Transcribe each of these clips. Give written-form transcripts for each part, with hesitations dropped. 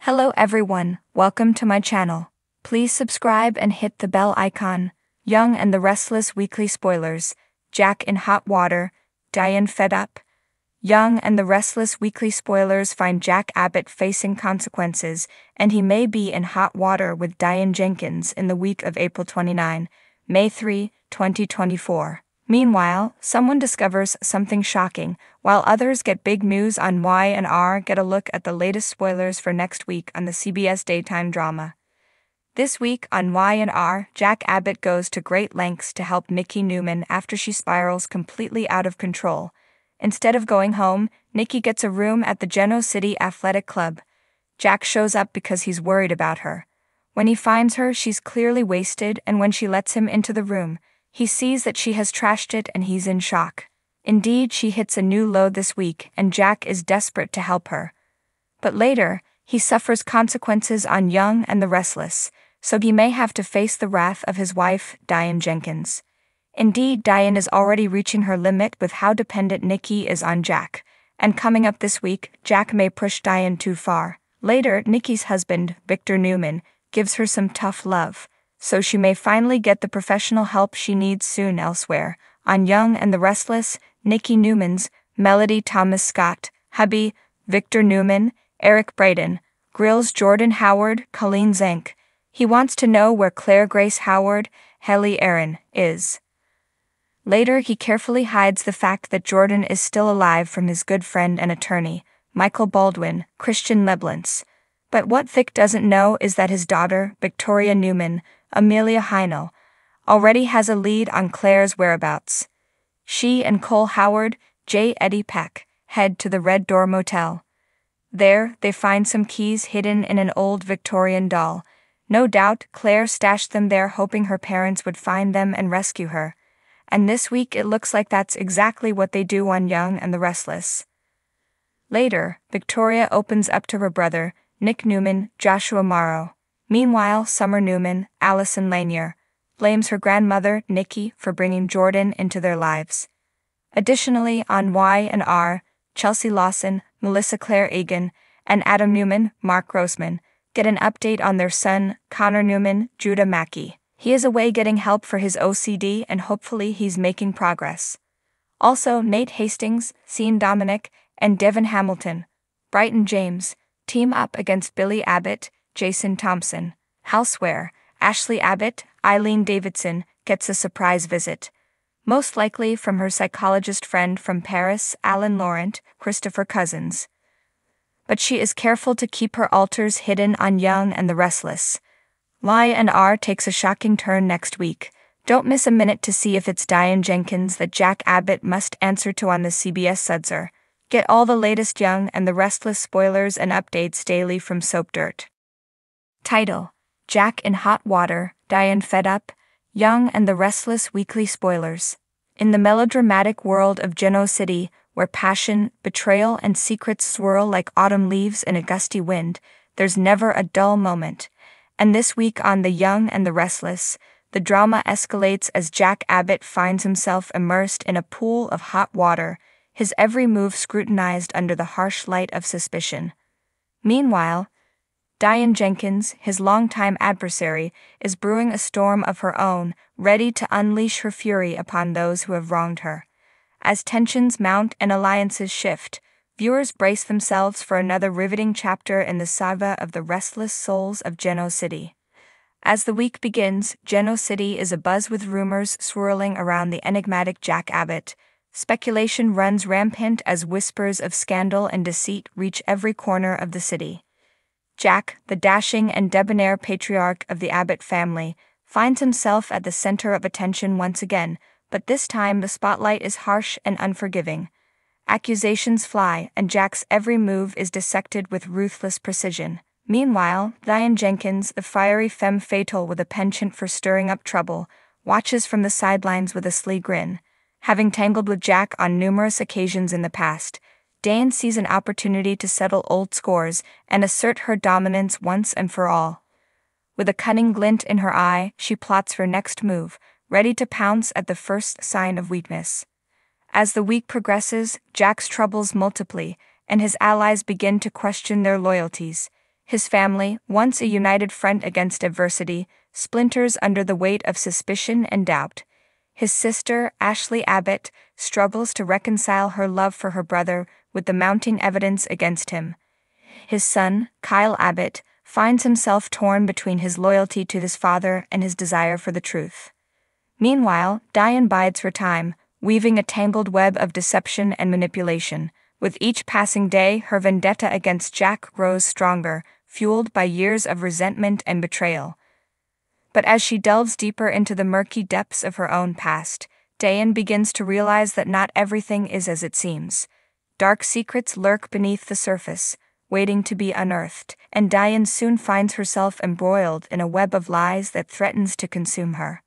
Hello everyone, welcome to my channel. Please subscribe and hit the bell icon. Young and the Restless weekly spoilers. Jack in hot water, Diane fed up. Young and the Restless weekly spoilers find Jack Abbott facing consequences, and he may be in hot water with Diane Jenkins in the week of April 29, May 3, 2024. Meanwhile, someone discovers something shocking, while others get big news on Y&R. Get a look at the latest spoilers for next week on the CBS daytime drama. This week on Y&R, Jack Abbott goes to great lengths to help Nikki Newman after she spirals completely out of control. Instead of going home, Nikki gets a room at the Geno City Athletic Club. Jack shows up because he's worried about her. When he finds her, she's clearly wasted, and when she lets him into the room, he sees that she has trashed it and he's in shock. Indeed, she hits a new low this week, and Jack is desperate to help her. But later, he suffers consequences on Young and the Restless, so he may have to face the wrath of his wife, Diane Jenkins. Indeed, Diane is already reaching her limit with how dependent Nikki is on Jack, and coming up this week, Jack may push Diane too far. Later, Nikki's husband, Victor Newman, gives her some tough love, so she may finally get the professional help she needs soon elsewhere. On Young and the Restless, Nikki Newman's, Melody Thomas Scott, hubby, Victor Newman, Eric Braden, grills Jordan Howard, Colleen Zank. He wants to know where Claire Grace Howard, Helly Aaron, is. Later, he carefully hides the fact that Jordan is still alive from his good friend and attorney, Michael Baldwin, Christian Leblance. But what Vic doesn't know is that his daughter, Victoria Newman, Amelia Heinel, already has a lead on Claire's whereabouts. She and Cole Howard, J. Eddie Peck, head to the Red Door Motel. There, they find some keys hidden in an old Victorian doll. No doubt, Claire stashed them there hoping her parents would find them and rescue her. And this week it looks like that's exactly what they do on Young and the Restless. Later, Victoria opens up to her brother, Nick Newman, Joshua Morrow. Meanwhile, Summer Newman, Allison Lanier, blames her grandmother, Nikki, for bringing Jordan into their lives. Additionally, on Y&R, Chelsea Lawson, Melissa Claire Egan, and Adam Newman, Mark Grossman, get an update on their son, Connor Newman, Judah Mackey. He is away getting help for his OCD, and hopefully he's making progress. Also, Nate Hastings, Sean Dominic, and Devin Hamilton, Brighton James, team up against Billy Abbott, Jason Thompson. Elsewhere, Ashley Abbott, Eileen Davidson, gets a surprise visit. Most likely from her psychologist friend from Paris, Alan Laurent, Christopher Cousins. But she is careful to keep her alters hidden on Young and the Restless. Y&R takes a shocking turn next week. Don't miss a minute to see if it's Diane Jenkins that Jack Abbott must answer to on the CBS Sudzer. Get all the latest Young and the Restless spoilers and updates daily from Soap Dirt. Title: Jack in hot water, Diane fed up, Young and the Restless weekly spoilers. In the melodramatic world of Geno City, where passion, betrayal, and secrets swirl like autumn leaves in a gusty wind, there's never a dull moment. And this week on The Young and the Restless, the drama escalates as Jack Abbott finds himself immersed in a pool of hot water, his every move scrutinized under the harsh light of suspicion. Meanwhile, Diane Jenkins, his longtime adversary, is brewing a storm of her own, ready to unleash her fury upon those who have wronged her. As tensions mount and alliances shift, viewers brace themselves for another riveting chapter in the saga of the restless souls of Geno City. As the week begins, Geno City is abuzz with rumors swirling around the enigmatic Jack Abbott. Speculation runs rampant as whispers of scandal and deceit reach every corner of the city. Jack, the dashing and debonair patriarch of the Abbott family, finds himself at the center of attention once again, but this time the spotlight is harsh and unforgiving. Accusations fly, and Jack's every move is dissected with ruthless precision. Meanwhile, Diane Jenkins, the fiery femme fatale with a penchant for stirring up trouble, watches from the sidelines with a sly grin. Having tangled with Jack on numerous occasions in the past, Diane sees an opportunity to settle old scores and assert her dominance once and for all. With a cunning glint in her eye, she plots her next move, ready to pounce at the first sign of weakness. As the week progresses, Jack's troubles multiply, and his allies begin to question their loyalties. His family, once a united front against adversity, splinters under the weight of suspicion and doubt. His sister, Ashley Abbott, struggles to reconcile her love for her brother with the mounting evidence against him. His son, Kyle Abbott, finds himself torn between his loyalty to his father and his desire for the truth. Meanwhile, Diane bides her time, weaving a tangled web of deception and manipulation. With each passing day, her vendetta against Jack grows stronger, fueled by years of resentment and betrayal. But as she delves deeper into the murky depths of her own past, Diane begins to realize that not everything is as it seems. Dark secrets lurk beneath the surface, waiting to be unearthed, and Diane soon finds herself embroiled in a web of lies that threatens to consume her.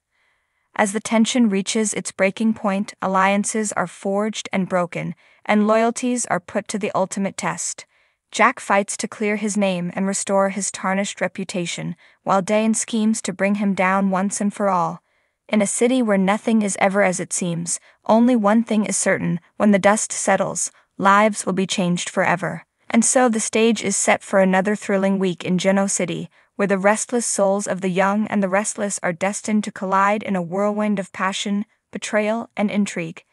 As the tension reaches its breaking point, alliances are forged and broken, and loyalties are put to the ultimate test. Jack fights to clear his name and restore his tarnished reputation, while Diane schemes to bring him down once and for all. In a city where nothing is ever as it seems, only one thing is certain: when the dust settles, lives will be changed forever. And so the stage is set for another thrilling week in Genoa City, where the restless souls of the young and the restless are destined to collide in a whirlwind of passion, betrayal, and intrigue.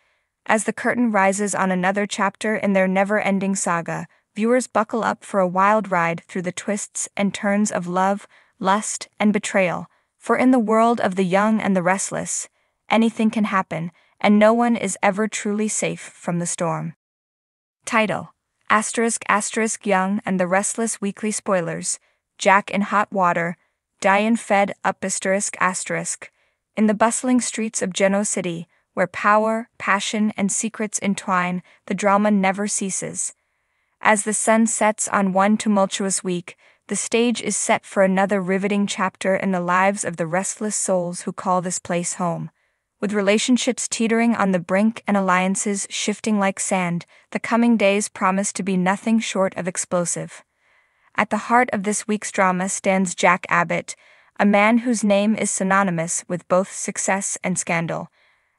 As the curtain rises on another chapter in their never-ending saga, viewers buckle up for a wild ride through the twists and turns of love, lust, and betrayal. For in the world of the young and the restless, anything can happen, and no one is ever truly safe from the storm. Title: Young and the Restless Weekly Spoilers. Jack in hot water, Diane fed up In the bustling streets of Genoa City, where power, passion, and secrets entwine, the drama never ceases. As the sun sets on one tumultuous week, the stage is set for another riveting chapter in the lives of the restless souls who call this place home. With relationships teetering on the brink and alliances shifting like sand, the coming days promise to be nothing short of explosive. At the heart of this week's drama stands Jack Abbott, a man whose name is synonymous with both success and scandal.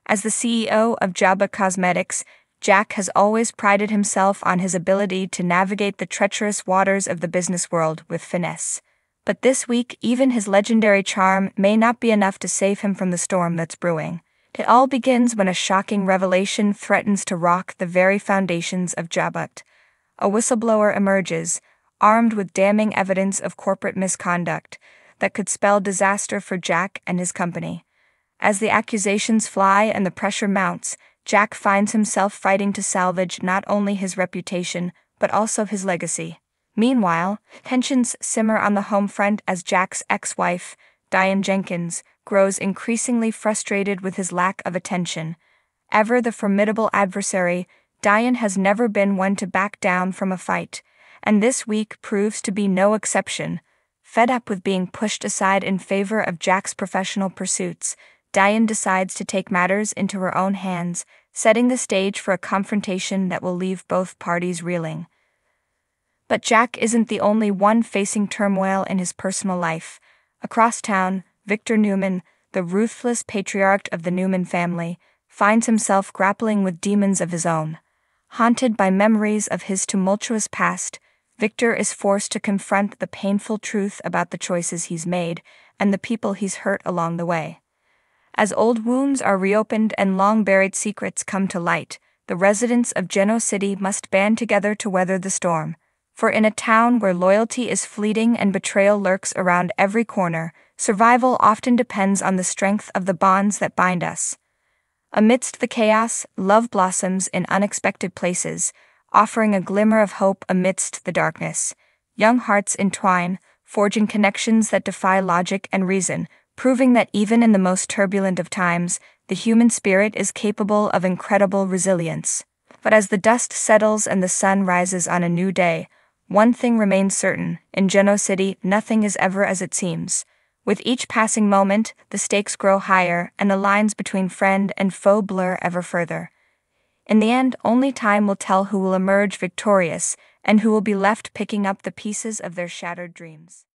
As the CEO of Jabba Cosmetics, Jack has always prided himself on his ability to navigate the treacherous waters of the business world with finesse. But this week, even his legendary charm may not be enough to save him from the storm that's brewing. It all begins when a shocking revelation threatens to rock the very foundations of Jabba. A whistleblower emerges, armed with damning evidence of corporate misconduct that could spell disaster for Jack and his company. As the accusations fly and the pressure mounts, Jack finds himself fighting to salvage not only his reputation, but also his legacy. Meanwhile, tensions simmer on the home front as Jack's ex-wife, Diane Jenkins, grows increasingly frustrated with his lack of attention. Ever the formidable adversary, Diane has never been one to back down from a fight, and this week proves to be no exception. Fed up with being pushed aside in favor of Jack's professional pursuits, Diane decides to take matters into her own hands, setting the stage for a confrontation that will leave both parties reeling. But Jack isn't the only one facing turmoil in his personal life. Across town, Victor Newman, the ruthless patriarch of the Newman family, finds himself grappling with demons of his own. Haunted by memories of his tumultuous past, Victor is forced to confront the painful truth about the choices he's made and the people he's hurt along the way. As old wounds are reopened and long-buried secrets come to light, the residents of Genoa City must band together to weather the storm. For in a town where loyalty is fleeting and betrayal lurks around every corner, survival often depends on the strength of the bonds that bind us. Amidst the chaos, love blossoms in unexpected places, offering a glimmer of hope amidst the darkness. Young hearts entwine, forging connections that defy logic and reason, proving that even in the most turbulent of times, the human spirit is capable of incredible resilience. But as the dust settles and the sun rises on a new day, one thing remains certain: in Genoa City, nothing is ever as it seems. With each passing moment, the stakes grow higher and the lines between friend and foe blur ever further. In the end, only time will tell who will emerge victorious and who will be left picking up the pieces of their shattered dreams.